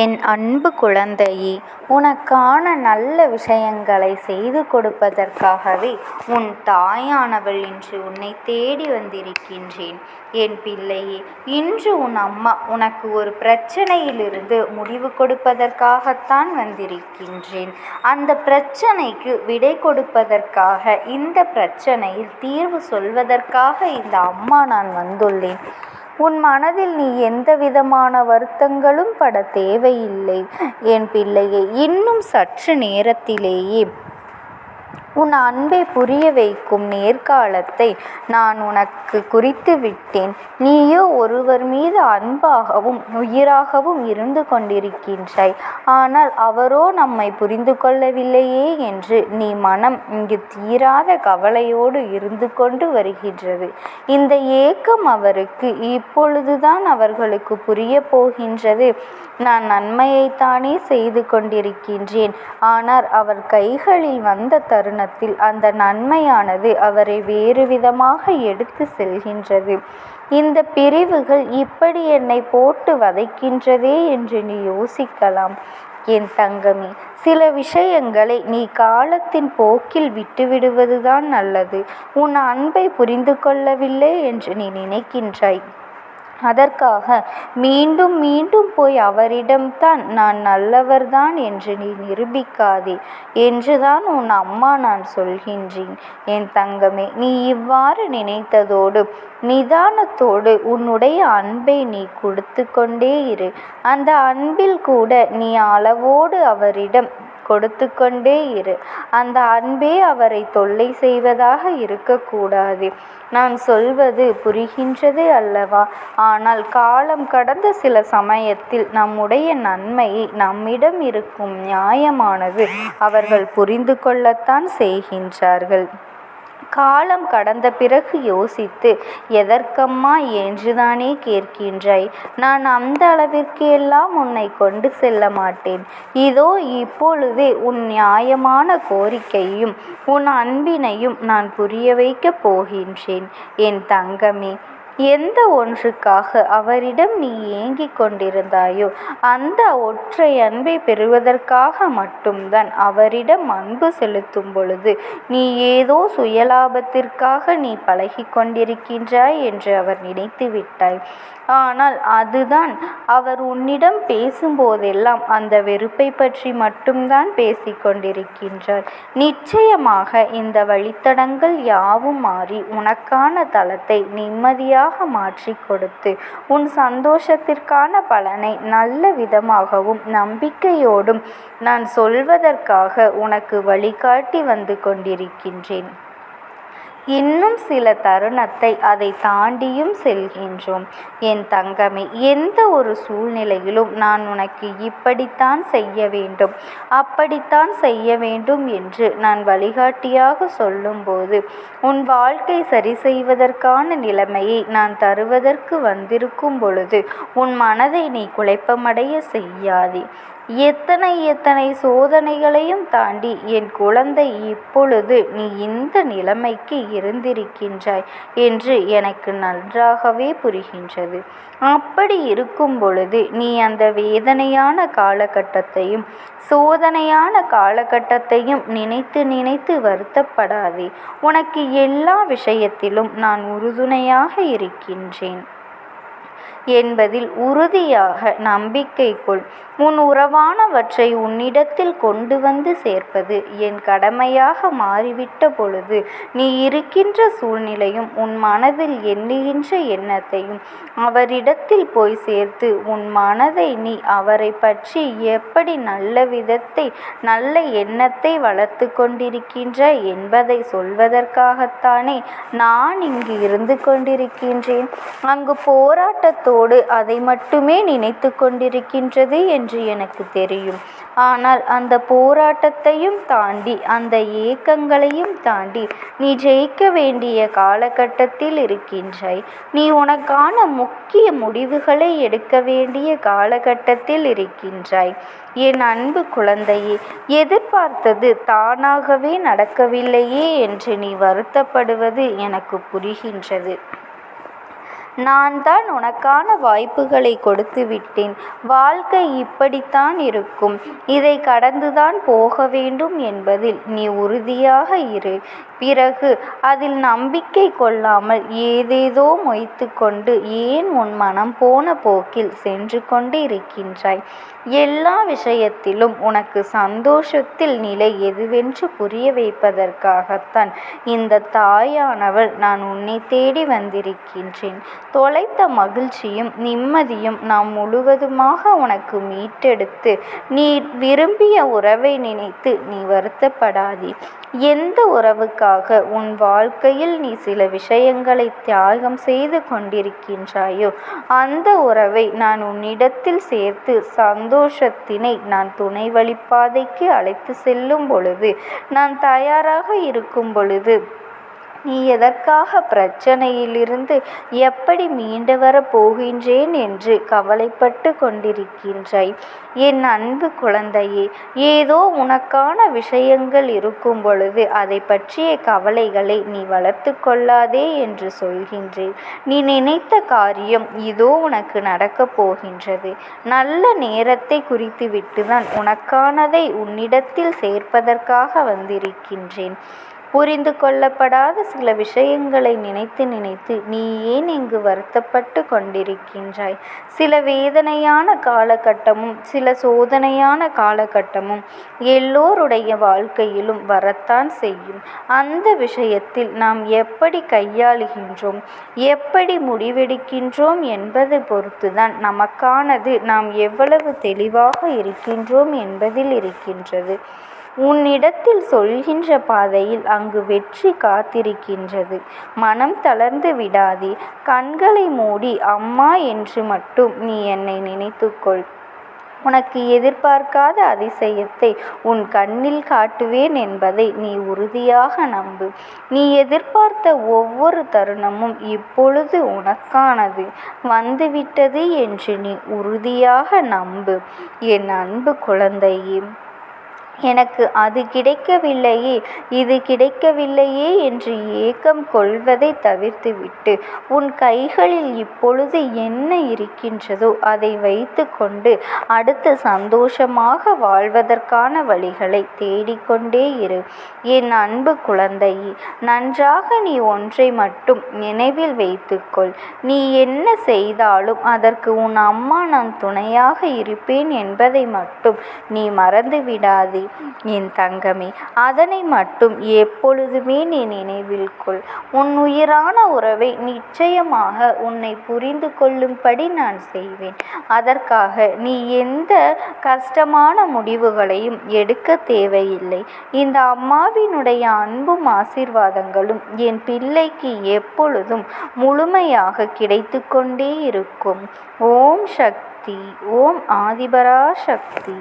என் அன்பு குழந்தையே, உனக்கான நல்ல விஷயங்களை செய்து கொடுப்பதற்காகவே உன் தாயானவள் இன்று உன்னை தேடி வந்திருக்கின்றேன். என் பிள்ளையே, இன்று உன் அம்மா உனக்கு ஒரு பிரச்சனையிலிருந்து முடிவு கொடுப்பதற்காகத்தான் வந்திருக்கின்றேன். அந்த பிரச்சனைக்கு விடை கொடுப்பதற்காக, இந்த பிரச்சனையில் தீர்வு சொல்வதற்காக இந்த அம்மா நான் வந்துள்ளேன். உன் மனதில் நீ எந்த விதமான வருத்தங்களும் பட தேவையில்லை. என் பிள்ளையை, இன்னும் சற்று நேரத்திலேயே உன் அன்பை புரிய வைக்கும் நேர்காலத்தை நான் உனக்கு குறித்து விட்டேன். நீயோ ஒருவர் மீது அன்பாகவும் உயிராகவும் இருந்து கொண்டிருக்கின்றாய். ஆனால் அவரோ நம்மை புரிந்து கொள்ளவில்லையே என்று நீ மனம் இங்கு தீராத கவலையோடு இருந்து கொண்டு வருகின்றது. இந்த ஏக்கம் அவருக்கு இப்பொழுதுதான் அவர்களுக்கு புரிய போகின்றது. நான் நன்மையைத்தானே செய்து கொண்டிருக்கின்றேன். ஆனால் அவர் கைகளில் வந்த தருணத்தில் அந்த நன்மையானது அவரை வேறு விதமாக எடுத்து செல்கின்றது. இந்த பிரிவுகள் இப்படி என்னை போட்டு வதைக்கின்றதே என்று நீ யோசிக்கலாம். என் தங்கமே, சில விஷயங்களை நீ காலத்தின் போக்கில் விட்டுவிடுவதுதான் நல்லது. உன் அன்பை புரிந்து கொள்ளவில்லை என்று நீ நினைக்கின்றாய். அதற்காக மீண்டும் மீண்டும் போய் அவரிடம்தான் நான் நல்லவர்தான் என்று நீ நிரூபிக்காதே என்றுதான் உன் அம்மா நான் சொல்கின்றேன். என் தங்கமே, நீ இவ்வாறு நினைத்ததோடு நிதானத்தோடு உன்னுடைய அன்பை நீ கொடுத்து கொண்டே இரு. அந்த அன்பில் கூட நீ அளவோடு அவரிடம் கொடுத்து கொண்டே இரு. அந்த அன்பே அவரை தொல்லை செய்வதாக இருக்கக்கூடாது. நான் சொல்வது புரிகின்றது அல்லவா? ஆனால் காலம் கடந்த சில சமயத்தில் நம்முடைய நன்மையை, நம்மிடம் இருக்கும் நியாயமானது அவர்கள் புரிந்து கொள்ளத்தான் செய்கின்றார்கள். காலம் கடந்த பிறகு யோசித்து எதற்கம்மா என்றுதானே கேட்கின்றாய். நான் அந்த அளவிற்கு எல்லாம் உன்னை கொண்டு செல்ல மாட்டேன். இதோ இப்பொழுதே உன் நியாயமான கோரிக்கையும் உன் அன்பினையும் நான் புரிய வைக்கப் போகின்றேன். என் தங்கமே, எந்த ஒன்றுக்காக அவரிடம் நீ ஏங்கிக் கொண்டிருந்தாயோ அந்த ஒற்றை அன்பை பெறுவதற்காக மட்டும்தான் அவரிடம் அன்பு செலுத்தும் பொழுது நீ ஏதோ சுயலாபத்திற்காக நீ பழகி கொண்டிருக்கின்றாய் என்று அவர் நினைத்து விட்டாய். ஆனால் அதுதான் அவர் உன்னிடம் பேசும்போதெல்லாம் அந்த வெறுப்பை பற்றி மட்டும்தான் பேசிக்கொண்டிருக்கின்றார். நிச்சயமாக இந்த வழித்தடங்கள் யாவும் மாறி உனக்கான தளத்தை நிம்மதியாக மாற்றி கொடுத்து உன் சந்தோஷத்திற்கான பலனை நல்ல விதமாகவும் நம்பிக்கையோடும் நான் சொல்வதற்காக உனக்கு வழிகாட்டி வந்து கொண்டிருக்கின்றேன். இன்னும் சில தருணத்தை அதை தாண்டியும் செல்கின்றோம். என் தங்கமே, எந்த ஒரு சூழ்நிலையிலும் நான் உனக்கு இப்படித்தான் செய்ய வேண்டும், அப்படித்தான் செய்ய வேண்டும் என்று நான் வழிகாட்டியாக சொல்லும்போது உன் வாழ்க்கை சரி செய்வதற்கான நிலைமையை நான் தருவதற்கு வந்திருக்கும் பொழுது உன் மனதை நீ குழப்பமடைய செய்யாதே. எத்தனை சோதனைகளையும் தாண்டி என் குழந்தை இப்பொழுது நீ இந்த நிலைமைக்கு இருந்திருக்கின்றாய் என்று எனக்கு நன்றாகவே புரிகின்றது. அப்படி இருக்கும் பொழுது நீ அந்த வேதனையான காலகட்டத்தையும் சோதனையான காலகட்டத்தையும் நினைத்து நினைத்து வருத்தப்படாதே. உனக்கு எல்லா விஷயத்திலும் நான் உறுதுணையாக இருக்கின்றேன் என்பதில் உறுதியாக நம்பிக்கை கொள். உன் உறவானவற்றை உன்னிடத்தில் கொண்டு வந்து சேர்ப்பது என் கடமையாக மாறிவிட்ட பொழுது நீ இருக்கின்ற சூழ்நிலையும் உன் மனதில் எண்ணுகின்ற எண்ணத்தையும் அவரிடத்தில் போய் சேர்த்து உன் மனதை நீ அவரை பற்றி எப்படி நல்ல எண்ணத்தை வளர்த்து கொண்டிருக்கின்ற என்பதை சொல்வதற்காகத்தானே நான் இங்கு இருந்து கொண்டிருக்கின்றேன். அங்கு போராட்டத்தோடு அதை மட்டுமே நினைத்து கொண்டிருக்கின்றது என்று எனக்கு தெரியும். ஆனால் அந்த போராட்டத்தையும் தாண்டி அந்த ஏக்கங்களையும் தாண்டி நீ ஜெயிக்க வேண்டிய காலகட்டத்தில் இருக்கின்றாய். நீ உனக்கான முக்கிய முடிவுகளை எடுக்க வேண்டிய காலகட்டத்தில் இருக்கின்றாய். என் அன்பு குழந்தையே, எதிர்பார்த்தது தானாகவே நடக்கவில்லையே என்று நீ வருத்தப்படுவது எனக்கு புரிகின்றது. நான் தான் உனக்கான வாய்ப்புகளை கொடுத்து விட்டேன். வாழ்க்கை இப்படித்தான் இருக்கும். இதை கடந்துதான் போக வேண்டும் என்பதில் நீ உறுதியாக இரு. பிறகு அதில் நம்பிக்கை கொள்ளாமல் ஏதேதோ மொய்த்து கொண்டு ஏன் உன் மனம் போன போக்கில் சென்று கொண்டு இருக்கின்றாய்? எல்லா விஷயத்திலும் உனக்கு சந்தோஷத்தில் நிலை எதுவென்று புரிய வைப்பதற்காகத்தான் இந்த தாயானவள் நான் உன்னை தேடி வந்திருக்கின்றேன். தொலைத்த மகிழ்ச்சியும் நிம்மதியும் நாம் முழுவதுமாக உனக்கு மீட்டெடுத்து நீ விரும்பிய உறவை நினைத்து நீ வருத்தப்படாதே. எந்த உறவுக்காக உன் வாழ்க்கையில் நீ சில விஷயங்களை தியாகம் செய்து கொண்டிருக்கின்றாயோ அந்த உறவை நான் உன்னிடத்தில் சேர்த்து சந்தோஷத்தினை நான் துணை வழிப்பாதைக்கு அழைத்து செல்லும் பொழுது, நான் தயாராக இருக்கும் பொழுது, நீ எதற்காக பிரச்சனையிலிருந்து எப்படி மீண்டு வரப் போகின்றேன் என்று கவலைப்பட்டு கொண்டிருக்கின்றாய்? என் அன்பு குழந்தையே, ஏதோ உனக்கான விஷயங்கள் இருக்கும் பொழுது அதை பற்றிய கவலைகளை நீ வளர்த்து கொள்ளாதே என்று சொல்கின்றேன். நீ நினைத்த காரியம் இதோ உனக்கு நடக்கப் போகின்றது. நல்ல நேரத்தை குறித்துவிட்டுதான் உனக்கானதை உன்னிடத்தில் சேர்ப்பதற்காக வந்திருக்கின்றேன். புரிந்து கொள்ளப்படாத சில விஷயங்களை நினைத்து நினைத்து நீ ஏன் இங்கு வருத்தப்பட்டு கொண்டிருக்கின்றாய்? சில வேதனையான காலகட்டமும் சில சோதனையான காலகட்டமும் எல்லோருடைய வாழ்க்கையிலும் வரத்தான் செய்யும். அந்த விஷயத்தில் நாம் எப்படி கையாளுகின்றோம், எப்படி முடிவெடுக்கின்றோம் என்பதை பொறுத்துதான் நமக்கானது நாம் எவ்வளவு தெளிவாக இருக்கின்றோம் என்பதில் இருக்கின்றது. உன்னிடத்தில் சொல்கின்ற பாதையில் அங்கு வெற்றி காத்திருக்கின்றது. மனம் தளர்ந்து விடாதே. கண்களை மூடி அம்மா என்று மட்டும் நீ என்னை நினைத்துக்கொள். உனக்கு எதிர்பார்க்காத அதிசயத்தை உன் கண்ணில் காட்டுவேன் என்பதை நீ உறுதியாக நம்பு. நீ எதிர்பார்த்த ஒவ்வொரு தருணமும் இப்பொழுது உனக்கானது வந்துவிட்டது என்று நீ உறுதியாக நம்பு. என் அன்பு குழந்தையே, எனக்கு அது கிடைக்கவில்லையே, இது கிடைக்கவில்லையே என்று ஏக்கம் கொள்வதை தவிர்த்துவிட்டு உன் கைகளில் இப்பொழுது என்ன இருக்கின்றதோ அதை வைத்து கொண்டு அடுத்து சந்தோஷமாக வாழ்வதற்கான வழிகளை தேடிக்கொண்டே இரு. என் அன்பு குழந்தையே, நன்றாக நீ ஒன்றை மட்டும் நினைவில் வைத்துக்கொள். நீ என்ன செய்தாலும் அதற்கு உன் அம்மா நான் துணையாக இருப்பேன் என்பதை மட்டும் நீ மறந்து விடாதே என் தங்கமே. அதனை மட்டும் எப்பொழுதுமே நீ நினைவில் கொள். உன் உயிரான உறவை நிச்சயமாக உன்னை புரிந்து கொள்ளும்படி நான் செய்வேன். அதற்காக நீ எந்த கஷ்டமான முடிவுகளையும் எடுக்க தேவையில்லை. இந்த அம்மாவினுடைய அன்பும் ஆசீர்வாதங்களும் என் பிள்ளைக்கு எப்பொழுதும் முழுமையாக கிடைத்து கொண்டே இருக்கும். ஓம் சக்தி. ஓம் ஆதிபரா சக்தி.